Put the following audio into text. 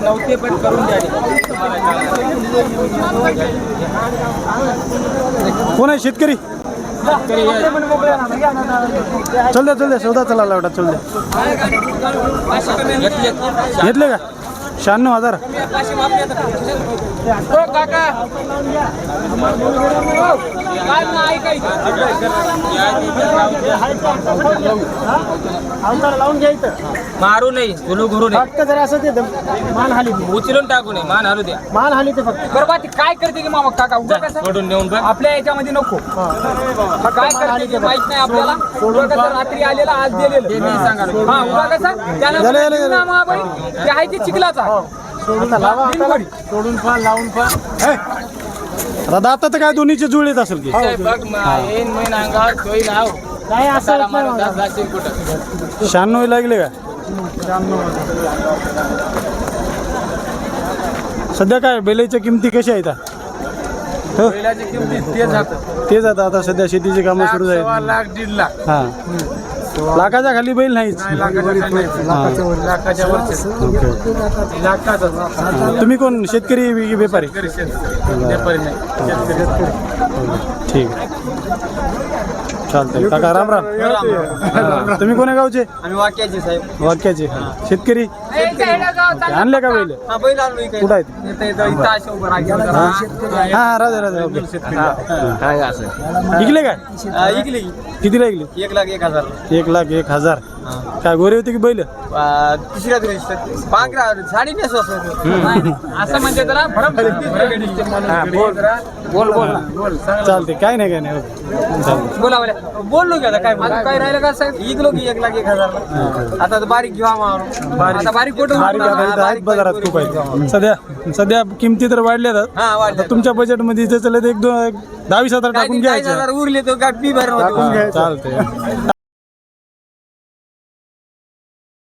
नव्हते पण करून द्या. कोण आहे शेतकरी? चल द्या सौदा चला लावटा चल द्या. घेतले का? 96,000. लावून घ्यायचं मारू नाही गुलू घुरू नाही फक्त जरा असं ते मान हाली उचलून टाकू नये मान हलू द्या. मान हाली ते फक्त बरोबर ती काय करते की मामा काका उगा कसं सोडून नेऊन बघ. आपल्या याच्यामध्ये नको काय करते ते माहित नाही आपल्याला. उगा कसं रात्री आलेला आज दिलेलं ते नाही सांगा. हा उगा कसं त्याला मामाबाई ते आहे ते चिखलाचा सोडून पहा लावून पहा. आता दाता तर काय दोन्हीचे जुळलेत असेल की? बघ येईन महिन अंगावर सोयी नाव काय असं 96 लागले का? सध्या काय बैलाच्या किमती कशा आहेत? हो बैलाची किमती तेच आता सध्या शेतीची कामं सुरू झाली. 1,00,000-1,50,000 लाख. हां लाखाच्या खाली बैल नाहीच. लाखाच्या वरचे. तुम्ही कोण शेतकरी व्यापारी? व्यापारी नाही. ठीक आहे चालतंय काका राम राम. तुम्ही कोण्या गावचे? आम्ही वाक्याचे साहेब. वाक्याचे शेतकरी आणले का बैल? बैल आणलो कुठं आहेत? हा राजा ओके. इकले काय? इकली कितीला इकले? 1,01,000. 1,01,000. काय गोरे होते की बैल? तिसऱ्या दिवशी पांघरा साडी नेसू असं म्हणजे त्याला बोल चालते काय नाही ओके चालते. बोला बोललो की आता काय काय राहिलं का साहेब. इकलो की 1,01,000. आता तर बारीक घेऊ आम्हाला. आता बारीक कुठं बारीक आता इथं आहेत बाजारात खूप आहेत. सध्या किमती तर वाढल्यात. हा वाढलं. आता तुमच्या बजेटमध्ये इथे चलत 10-20,000 टाकून घ्यायचं. उरले तो गाठ बी भरून चालतंय.